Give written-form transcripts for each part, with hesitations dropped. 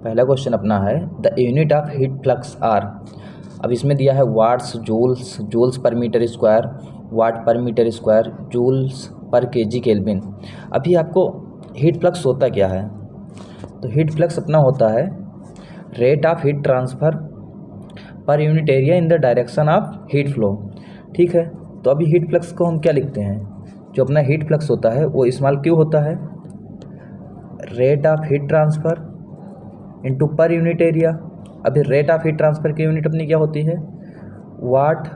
पहला क्वेश्चन अपना है the unit of heat flux are. अब इसमें दिया है वाट्स, जूल्स, जूल्स पर मीटर स्क्वायर, वाट पर मीटर स्क्वायर, जूल्स पर केजी केल्विन। अभी आपको हीट फ्लक्स होता क्या है, तो हीट फ्लक्स अपना होता है rate of heat transfer per unit area in the direction of heat flow. ठीक है, तो अभी हीट फ्लक्स को हम क्या लिखते हैं, जो अपना हीट फ्लक्स होता है वो इस्तेमाल क्यों होता है, rate of heat transfer into per unit area. अभी रेट ऑफ हीट ट्रांसफ़र की यूनिट अपनी क्या होती है, वाट,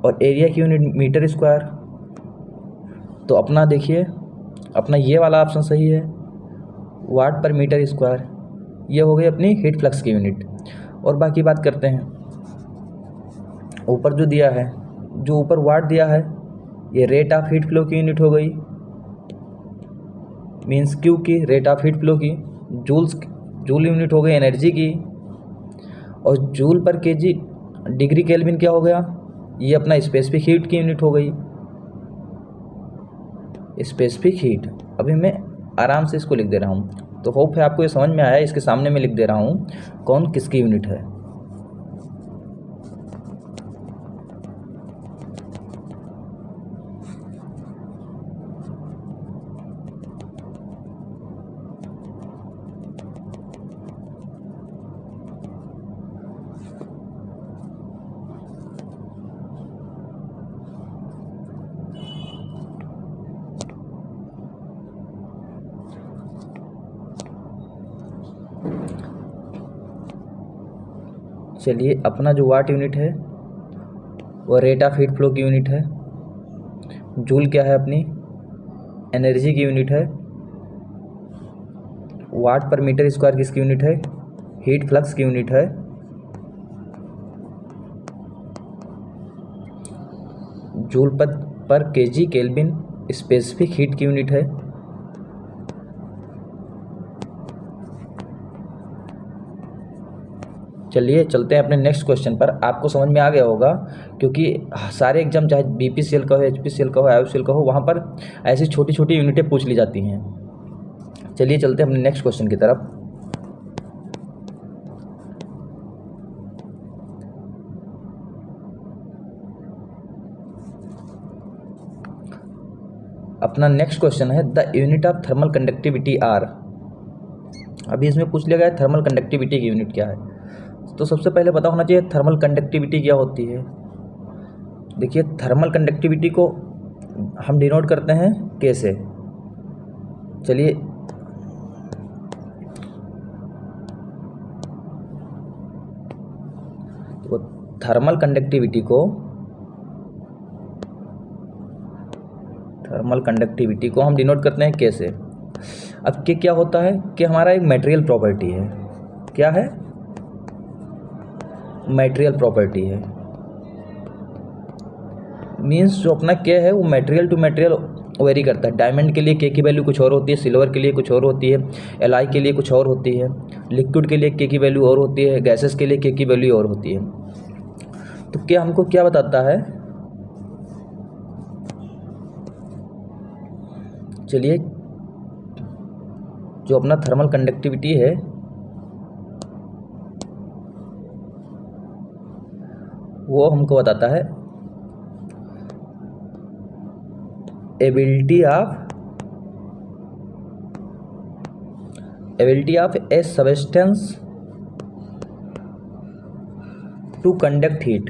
और एरिया की यूनिट मीटर स्क्वायर। तो अपना देखिए, अपना ये वाला ऑप्शन सही है, वाट पर मीटर स्क्वायर, ये हो गई अपनी हीट फ्लक्स की यूनिट। और बाकी बात करते हैं, ऊपर जो दिया है, जो ऊपर वाट दिया है, ये रेट ऑफ हीट फ्लो की यूनिट हो गई, मीन्स क्यू की, रेट ऑफ हीट फ्लो की। जूल यूनिट हो गई एनर्जी की, और जूल पर केजी डिग्री केल्विन क्या हो गया, ये अपना स्पेसिफिक हीट की यूनिट हो गई, स्पेसिफिक हीट। अभी मैं आराम से इसको लिख दे रहा हूँ, तो होप है आपको ये समझ में आया। इसके सामने मैं लिख दे रहा हूँ कौन किसकी यूनिट है। चलिए, अपना जो वाट यूनिट है वो रेट ऑफ हीट फ्लो की यूनिट है, जूल क्या है अपनी एनर्जी की यूनिट है, वाट पर मीटर स्क्वायर किसकी यूनिट है, हीट फ्लक्स की यूनिट है, जूल पर केजी केल्विन स्पेसिफिक हीट की यूनिट है। चलिए चलते हैं अपने नेक्स्ट क्वेश्चन पर। आपको समझ में आ गया होगा, क्योंकि सारे एग्जाम चाहे बीपीसीएल का हो, एचपीसीएल का हो, आईओसीएल का हो, वहाँ पर ऐसी छोटी छोटी यूनिटें पूछ ली जाती हैं। चलिए चलते हैं अपने नेक्स्ट क्वेश्चन की तरफ। अपना नेक्स्ट क्वेश्चन है the unit of thermal conductivity are. अभी इसमें पूछ लिया गया है थर्मल कंडक्टिविटी की यूनिट क्या है। तो सबसे पहले पता होना चाहिए थर्मल कंडक्टिविटी क्या होती है। देखिए, थर्मल कंडक्टिविटी को हम डिनोट करते हैं K से। चलिए, तो थर्मल कंडक्टिविटी को हम डिनोट करते हैं K से। अब K क्या होता है, कि हमारा एक मटेरियल प्रॉपर्टी है। क्या है, मटेरियल प्रॉपर्टी है, मीन्स जो अपना K है वो मटेरियल टू मटेरियल वेरी करता है। डायमंड के लिए K की वैल्यू कुछ और होती है, सिल्वर के लिए कुछ और होती है, एलॉय के लिए कुछ और होती है, लिक्विड के लिए K की वैल्यू और होती है, गैसेस के लिए K की वैल्यू और होती है। तो K हमको क्या बताता है, चलिए, जो अपना थर्मल कंडक्टिविटी है वो हमको बताता है ability of a substance to conduct heat.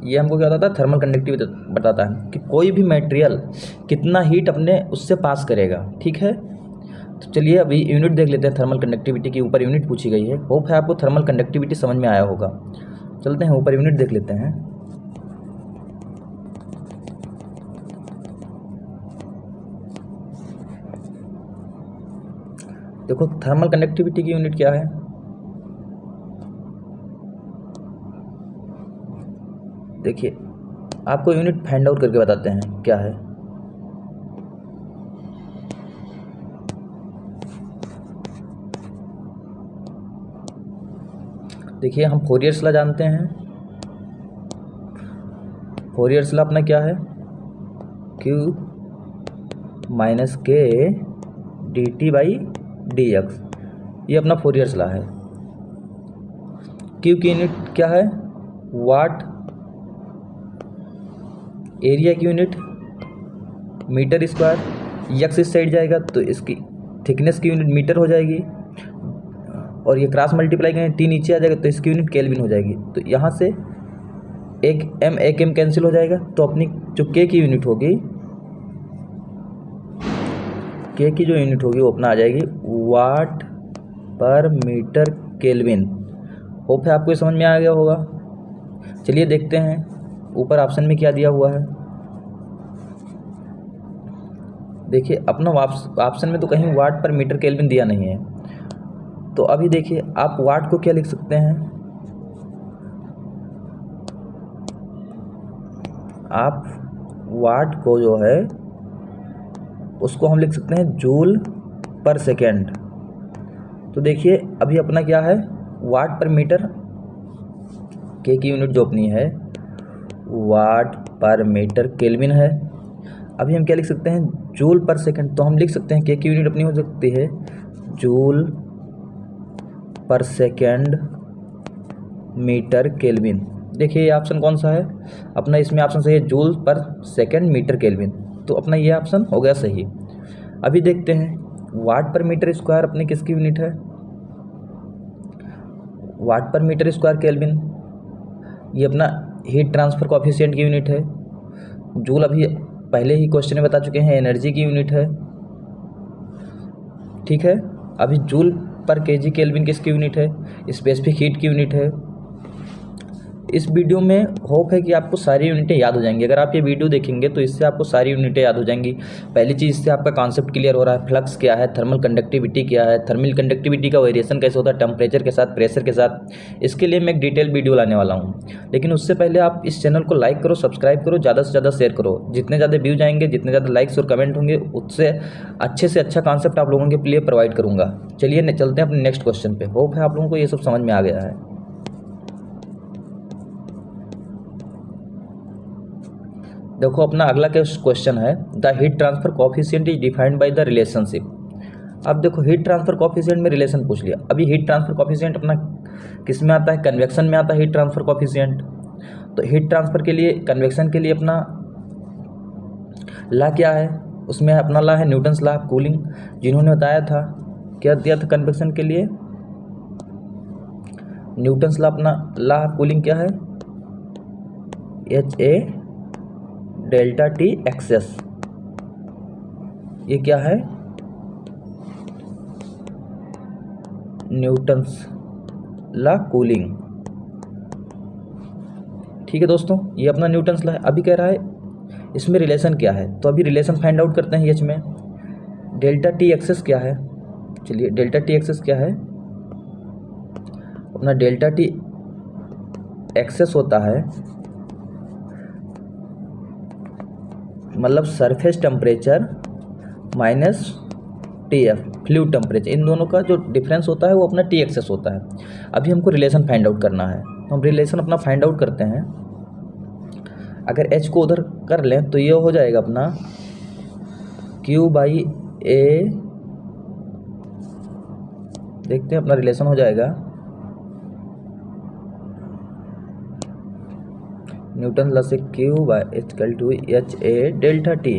ये हमको क्या बताता है, थर्मल कंडक्टिविटी बताता है कि कोई भी मटेरियल कितना हीट अपने उससे पास करेगा। ठीक है, तो चलिए अभी यूनिट देख लेते हैं थर्मल कंडक्टिविटी की। ऊपर यूनिट पूछी गई है, होप है आपको थर्मल कंडक्टिविटी समझ में आया होगा। चलते हैं ऊपर यूनिट देख लेते हैं। देखो, थर्मल कंडक्टिविटी की यूनिट क्या है, देखिए आपको यूनिट फाइंड आउट करके बताते हैं क्या है। देखिए, हम फोरियर्स लॉ जानते हैं। फोरियर्स लॉ अपना क्या है, Q माइनस के D T by D x, ये अपना फोरियर्स लॉ है। क्यू की यूनिट क्या है, वाट, एरिया की यूनिट मीटर स्क्वायर, यक्स इस साइड जाएगा तो इसकी थिकनेस की यूनिट मीटर हो जाएगी, और ये क्रॉस मल्टीप्लाई करें टी नीचे आ जाएगा तो इसकी यूनिट केल्विन हो जाएगी। तो यहाँ से एक एम कैंसिल हो जाएगा, तो अपनी जो के की यूनिट होगी, के की जो यूनिट होगी वो अपना आ जाएगी वाट पर मीटर केल्विन। होप है आपको ये समझ में आ गया होगा। चलिए देखते हैं ऊपर ऑप्शन में क्या दिया हुआ है। देखिए अपना ऑप्शन में तो कहीं वाट पर मीटर केल्विन दिया नहीं है, तो अभी देखिए आप वाट को क्या लिख सकते हैं, आप वाट को जो है उसको हम लिख सकते हैं जूल पर सेकेंड। तो देखिए अभी अपना क्या है, वाट पर मीटर, के की यूनिट जो अपनी है वाट पर मीटर केल्विन है। अभी हम क्या लिख सकते हैं, जूल पर सेकेंड, तो हम लिख सकते हैं के की यूनिट अपनी हो सकती है जूल पर सेकेंड मीटर केल्विन। देखिए ये ऑप्शन कौन सा है अपना, इसमें ऑप्शन सही है जूल पर सेकेंड मीटर केल्विन, तो अपना ये ऑप्शन हो गया सही। अभी देखते हैं वाट पर मीटर स्क्वायर अपनी किसकी यूनिट है, वाट पर मीटर स्क्वायर केल्विन, ये अपना हीट ट्रांसफर कोएफिशिएंट की यूनिट है। जूल अभी पहले ही क्वेश्चन में बता चुके हैं एनर्जी की यूनिट है, ठीक है। अभी जूल पर केजी केल्विन किसकी यूनिट है, स्पेसिफिक हीट की यूनिट है। इस वीडियो में होप है कि आपको सारी यूनिटें याद हो जाएंगी। अगर आप ये वीडियो देखेंगे तो इससे आपको सारी यूनिटें याद हो जाएंगी। पहली चीज़ इससे आपका कॉन्सेप्ट क्लियर हो रहा है, फ्लक्स क्या है, थर्मल कंडक्टिविटी क्या है, थर्मल कंडक्टिविटी का वेरिएशन कैसे होता है टेम्परेचर के साथ, प्रेशर के साथ। इसके लिए मैं एक डिटेल वीडियो लाने वाला हूँ, लेकिन उससे पहले आप इस चैनल को लाइक करो, सब्सक्राइब करो, ज़्यादा से ज़्यादा शेयर करो। जितने ज़्यादा व्यूज आएंगे, जितने ज़्यादा लाइक्स और कमेंट होंगे, उससे अच्छे से अच्छा कॉन्सेप्ट आप लोगों के लिए प्रोवाइड करूँगा। चलिए चलते हैं अपने नेक्स्ट क्वेश्चन पे। होप है आप लोगों को ये सब समझ में आ गया है। देखो अपना अगला क्वेश्चन है, the heat transfer coefficient is defined by the relationship. अब देखो हीट ट्रांसफर कोएफिशिएंट में रिलेशन पूछ लिया। अभी हीट ट्रांसफर कोएफिशिएंट अपना किस में आता है, कन्वेक्शन में आता है हीट ट्रांसफर कोएफिशिएंट। तो हीट ट्रांसफर के लिए, कन्वेक्शन के लिए अपना लॉ क्या है, उसमें अपना लॉ है न्यूटन्स लॉ ऑफ कूलिंग। जिन्होंने बताया था, क्या दिया था कन्वेक्शन के लिए, न्यूटन्स लॉ, अपना लॉ ऑफ कूलिंग क्या है, HA डेल्टा टी एक्सेस। ये क्या है, न्यूटन्स लॉ कूलिंग, ठीक है दोस्तों, ये अपना न्यूटन्स लॉ है। अभी कह रहा है इसमें रिलेशन क्या है, तो अभी रिलेशन फाइंड आउट करते हैं। एच में डेल्टा टी एक्सेस क्या है, चलिए डेल्टा टी एक्सेस क्या है, अपना डेल्टा टी एक्सेस होता है मतलब surface temperature minus TF fluid temperature, इन दोनों का जो डिफरेंस होता है वो अपना T एक्सेस होता है। अभी हमको रिलेशन फाइंड आउट करना है, तो हम रिलेशन अपना फाइंड आउट करते हैं। अगर H को उधर कर लें तो ये हो जाएगा अपना Q बाई A, देखते हैं अपना रिलेशन हो जाएगा न्यूटन लॉ से Q by HA delta T.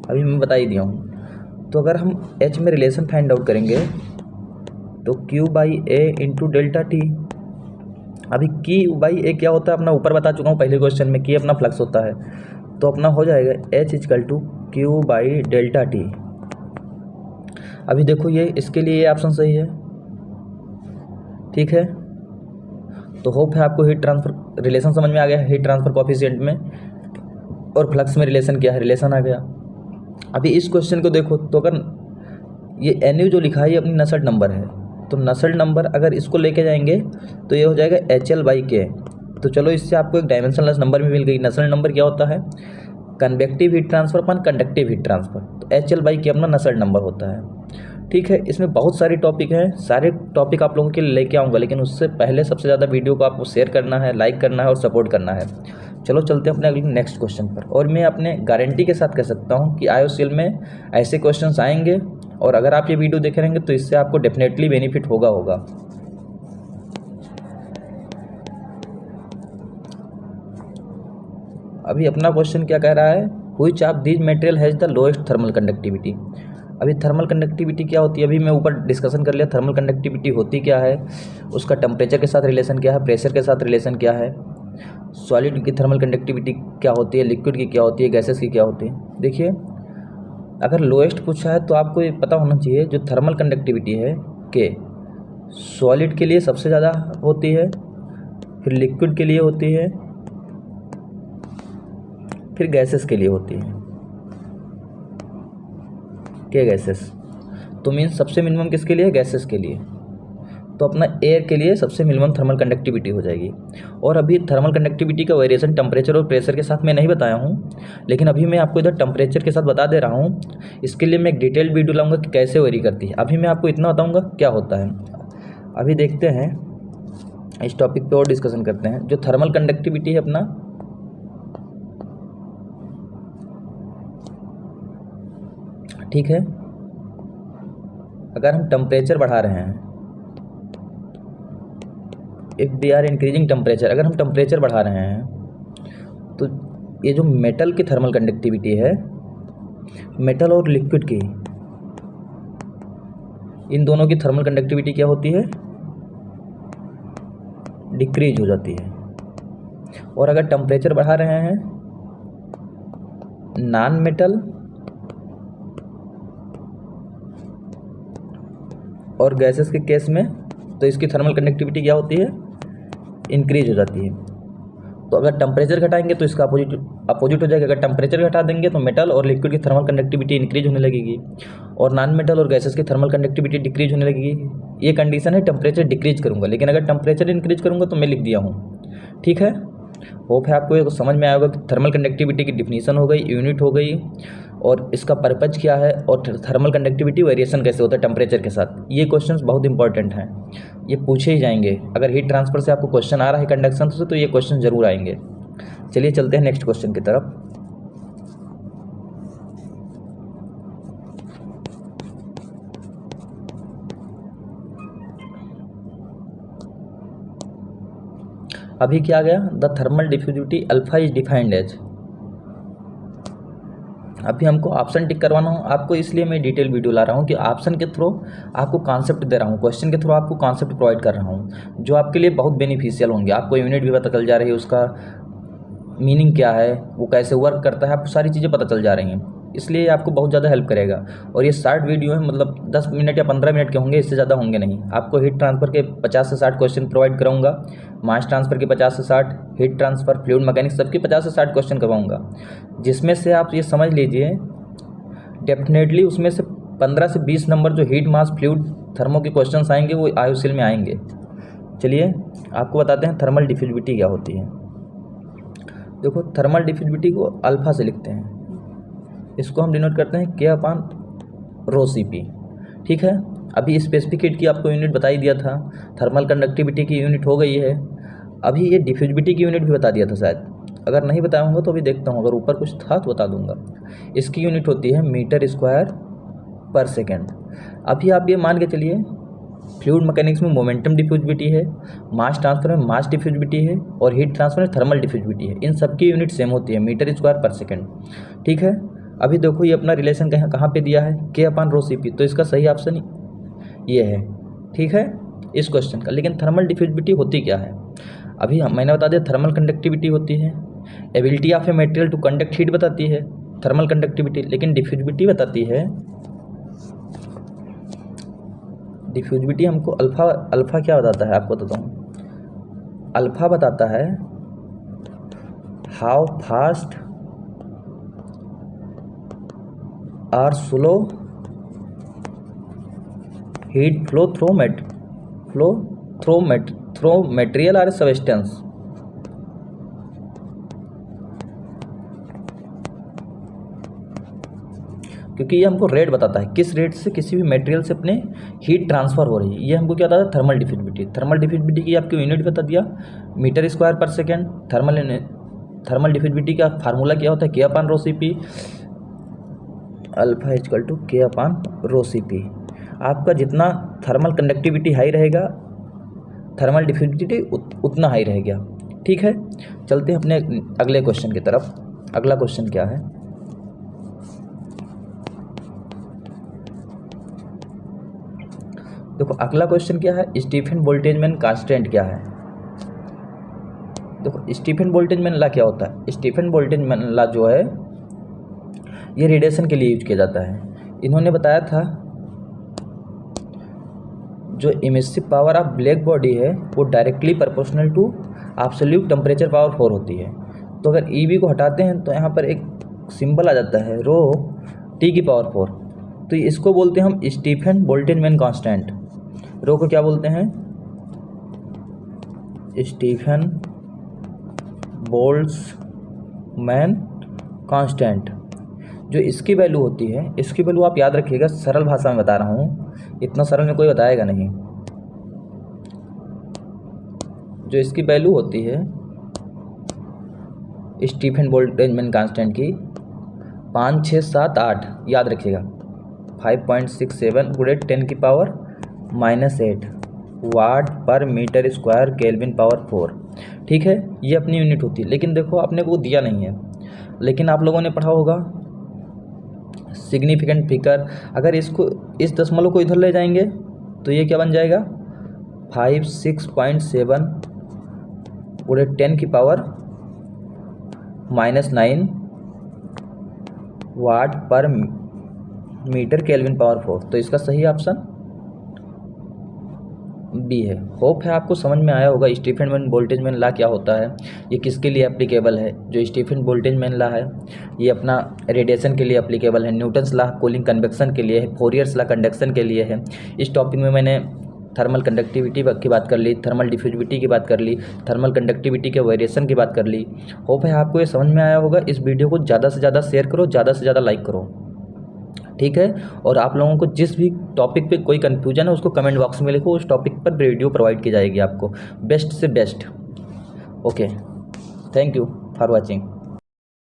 अभी मैं बता ही दिया हूँ। तो अगर हम H में रिलेशन फाइंड आउट करेंगे तो Q by A into delta T. अभी Q बाई A क्या होता है अपना ऊपर बता चुका हूँ पहले क्वेश्चन में, Q अपना फ्लक्स होता है, तो अपना हो जाएगा H equal to Q by delta T. अभी देखो ये इसके लिए ये ऑप्शन सही है, ठीक है। तो होप है आपको हीट ट्रांसफर रिलेशन समझ में आ गया है, हीट ट्रांसफर कोएफिशिएंट में और फ्लक्स में रिलेशन क्या है, रिलेशन आ गया। अभी इस क्वेश्चन को देखो तो अगर ये NU जो लिखा है ये अपनी नसेल्ट नंबर है, तो नसेल्ट नंबर अगर इसको लेके जाएंगे तो ये हो जाएगा HL बाई K। तो चलो इससे आपको एक डायमेंशनलेस नंबर भी मिल गई। नसेल्ट नंबर क्या होता है, कन्वेक्टिव हीट ट्रांसफर अपन कंडक्टिव हीट ट्रांसफर, तो HL बाई K अपना नसेल्ट नंबर होता है। ठीक है, इसमें बहुत सारे टॉपिक हैं, सारे टॉपिक आप लोगों के लिए लेके आऊँगा, लेकिन उससे पहले सबसे ज़्यादा वीडियो को आपको शेयर करना है, लाइक करना है और सपोर्ट करना है। चलो चलते हैं अपने अगले नेक्स्ट क्वेश्चन पर। और मैं अपने गारंटी के साथ कह सकता हूँ कि IOCL में ऐसे क्वेश्चंस आएंगे, और अगर आप ये वीडियो देखे रहेंगे तो इससे आपको डेफिनेटली बेनिफिट होगा। अभी अपना क्वेश्चन क्या कह रहा है, which of these material has the lowest thermal conductivity. अभी थर्मल कंडक्टिविटी क्या होती है, अभी मैं ऊपर डिस्कशन कर लिया। थर्मल कंडक्टिविटी होती क्या है, उसका टेम्परेचर के साथ रिलेशन क्या है, प्रेशर के साथ रिलेशन क्या है, सॉलिड की थर्मल कंडक्टिविटी क्या होती है, लिक्विड की क्या होती है, गैसेस की क्या होती है। देखिए, अगर लोएस्ट पूछा है तो आपको ये पता होना चाहिए जो थर्मल कंडक्टिविटी है कि सॉलिड के लिए सबसे ज़्यादा होती है, फिर लिक्विड के लिए होती है, फिर गैसेस के लिए होती है। क्या गैसेस, तो मीन सबसे मिनिमम किसके लिए, गैसेस के लिए। तो अपना एयर के लिए सबसे मिनिमम थर्मल कंडक्टिविटी हो जाएगी। और अभी थर्मल कंडक्टिविटी का वेरिएशन टेम्परेचर और प्रेशर के साथ मैं नहीं बताया हूँ, लेकिन अभी मैं आपको इधर टेम्परेचर के साथ बता दे रहा हूँ। इसके लिए मैं एक डिटेल्ड वीडियो लाऊंगा कि कैसे वेरी करती है। अभी मैं आपको इतना बताऊँगा क्या होता है। अभी देखते हैं, इस टॉपिक पे और डिस्कशन करते हैं। जो थर्मल कंडक्टिविटी है अपना, ठीक है, अगर हम टेम्परेचर बढ़ा रहे हैं, if they are increasing temperature, अगर हम टेम्परेचर बढ़ा रहे हैं तो ये जो मेटल की थर्मल कंडक्टिविटी है, मेटल और लिक्विड की, इन दोनों की थर्मल कंडक्टिविटी क्या होती है, डिक्रीज हो जाती है। और अगर टेम्परेचर बढ़ा रहे हैं नॉन मेटल और गैसेस के केस में, तो इसकी थर्मल कंडक्टिविटी क्या होती है, इंक्रीज हो जाती है। तो अगर टेम्परेचर घटाएंगे तो इसका अपोजिट हो जाएगा। अगर टेम्परेचर घटा देंगे तो मेटल और लिक्विड की थर्मल कंडक्टिविटी इंक्रीज होने लगेगी, और नॉन मेटल और गैसेस की थर्मल कंडक्टिविटी डिक्रीज होने लगेगी। ये कंडीशन है टेम्परेचर डिक्रीज करूँगा, लेकिन अगर टेम्परेचर इंक्रीज करूँगा तो मैं लिख दिया हूँ, ठीक है। होप है आपको ये समझ में आएगा कि थर्मल कंडक्टिविटी की डिफिनीशन हो गई, यूनिट हो गई, और इसका पर्पज क्या है, और थर्मल कंडक्टिविटी वेरिएशन कैसे होता है टेम्परेचर के साथ। ये क्वेश्चंस बहुत इंपॉर्टेंट हैं, ये पूछे ही जाएंगे। अगर हीट ट्रांसफर से आपको क्वेश्चन आ रहा है कंडक्शन से, तो ये क्वेश्चन जरूर आएंगे। चलिए चलते हैं नेक्स्ट क्वेश्चन की तरफ। अभी क्या आ गया, the thermal diffusivity alpha is defined as. अभी हमको ऑप्शन टिक करवाना हो आपको, इसलिए मैं डिटेल वीडियो ला रहा हूँ कि ऑप्शन के थ्रू आपको कॉन्सेप्ट दे रहा हूँ, क्वेश्चन के थ्रू आपको कॉन्सेप्ट प्रोवाइड कर रहा हूँ, जो आपके लिए बहुत बेनिफिशियल होंगे। आपको यूनिट भी पता चल जा रही है, उसका मीनिंग क्या है, वो कैसे वर्क करता है, आपको सारी चीज़ें पता चल जा रही हैं, इसलिए आपको बहुत ज़्यादा हेल्प करेगा। और ये शॉर्ट वीडियो है, मतलब 10 मिनट या 15 मिनट के होंगे, इससे ज़्यादा होंगे नहीं। आपको हीट ट्रांसफ़र के 50 से 60 क्वेश्चन प्रोवाइड कराऊंगा, मास ट्रांसफ़र के 50 से 60, हीट ट्रांसफ़र, फ्लूइड मैकेनिक्स, सबके 50 से 60 क्वेश्चन करवाऊंगा, जिसमें से आप ये समझ लीजिए डेफिनेटली उसमें से 15 से 20 नंबर जो हीट मास फ्लूइड थर्मो के क्वेश्चन आएंगे वो IOCL में आएंगे। चलिए आपको बताते हैं थर्मल डिफ्यूजिविटी क्या होती है। देखो, थर्मल डिफ्यूजिविटी को अल्फा से लिखते हैं, इसको हम डिनोट करते हैं K/ρCp, ठीक है। अभी स्पेसिफिक हीट की आपको यूनिट बता ही दिया था, थर्मल कंडक्टिविटी की यूनिट हो गई है, अभी ये डिफ्यूजिविटी की यूनिट भी बता दिया था शायद, अगर नहीं बताया होगा तो अभी देखता हूँ, अगर ऊपर कुछ था तो बता दूंगा। इसकी यूनिट होती है मीटर/सेकेंड। अभी आप ये मान के चलिए, फ्लूइड मैकेनिक्स में मोमेंटम डिफ्यूजिविटी है, मास ट्रांसफर में मास डिफ्यूजिविटी है, और हीट ट्रांसफर में थर्मल डिफ्यूजिविटी है। इन सबकी यूनिट सेम होती है, मीटर/सेकेंड, ठीक है। अभी देखो ये अपना रिलेशन कहाँ पे दिया है, K/ρCp, तो इसका सही ऑप्शन ये है, ठीक है, इस क्वेश्चन का। लेकिन थर्मल डिफ्यूजिविटी होती क्या है, अभी मैंने बता दिया, थर्मल कंडक्टिविटी होती है, ability of a material to conduct heat बताती है थर्मल कंडक्टिविटी, लेकिन डिफ्यूजिविटी बताती है, डिफ्यूजिविटी हमको अल्फा क्या बताता है आपको बताता हूँ। अल्फा बताता है how fast or slow heat flow through material or substance. क्योंकि ये हमको रेट बताता है किस रेट से किसी भी मटेरियल से अपने हीट ट्रांसफ़र हो रही है। ये हमको क्या बताता है, थर्मल डिफ्यूजिविटी। थर्मल डिफ्यूजिविटी की आपको यूनिट बता दिया, मीटर स्क्वायर पर सेकेंड। थर्मल डिफ्यूजिविटी का फार्मूला क्या होता है, K upon rho C P, alpha equal to K upon rho C P. आपका जितना थर्मल कंडक्टिविटी हाई रहेगा, थर्मल डिफ्यूजिविटी उतना हाई रहेगा। ठीक है, चलते हैं अपने अगले क्वेश्चन की तरफ। अगला क्वेश्चन क्या है, देखो अगला क्वेश्चन क्या है, स्टीफन बोल्टेजमैन कांस्टेंट क्या है। देखो स्टीफन बोल्टेजमैन लॉ क्या होता है, स्टीफन बोल्टेजमैन लॉ जो है ये रेडिएशन के लिए यूज किया जाता है। इन्होंने बताया था जो emissive power of black body है वो directly proportional to absolute temperature power 4 होती है। तो अगर ई को हटाते हैं तो यहाँ पर एक सिंबल आ जाता है रो टी की पावर 4, तो इसको बोलते हैं हम स्टीफन बोल्टेजमैन कांस्टेंट। रो को क्या बोलते हैं, स्टीफन बोल्ट्जमैन कांस्टेंट। जो इसकी वैल्यू होती है, इसकी वैल्यू आप याद रखिएगा, सरल भाषा में बता रहा हूँ, इतना सरल में कोई बताएगा नहीं। जो इसकी वैल्यू होती है स्टीफन बोल्टेजमैन कांस्टेंट की 5, 6, 7, 8 याद रखिएगा, 5.67 गुणे 10 की पावर -8 वाट पर मीटर स्क्वायर केल्विन पावर 4। ठीक है, ये अपनी यूनिट होती है। लेकिन देखो आपने को दिया नहीं है, लेकिन आप लोगों ने पढ़ा होगा सिग्निफिकेंट फिगर। अगर इसको इस दशमलव को इधर ले जाएंगे तो ये क्या बन जाएगा, 56.7 गुणे 10 की पावर -9 वाट पर मीटर केल्विन पावर 4। तो इसका सही ऑप्शन बी है। होप है आपको समझ में आया होगा स्टीफन बोल्टेजमैन लॉ क्या होता है, ये किसके लिए एप्लीकेबल है। जो स्टीफन बोल्टेजमैन लॉ है ये अपना रेडिएशन के लिए एप्लीकेबल है, न्यूटन्स लॉ कूलिंग कन्वेक्शन के लिए है, फोरियर्स लॉ कंडक्शन के लिए है। इस टॉपिक में मैंने थर्मल कंडक्टिविटी की बात कर ली, थर्मल डिफ्यूजिविटी की बात कर ली, थर्मल कंडक्टिविटी के वेरिएशन की बात कर ली। होप है आपको ये समझ में आया होगा। इस वीडियो को ज़्यादा से ज़्यादा शेयर करो, ज़्यादा से ज़्यादा लाइक करो। ठीक है, और आप लोगों को जिस भी टॉपिक पे कोई कन्फ्यूजन है उसको कमेंट बॉक्स में लिखो, उस टॉपिक पर वीडियो प्रोवाइड की जाएगी आपको बेस्ट से best. Okay, thank you for watching.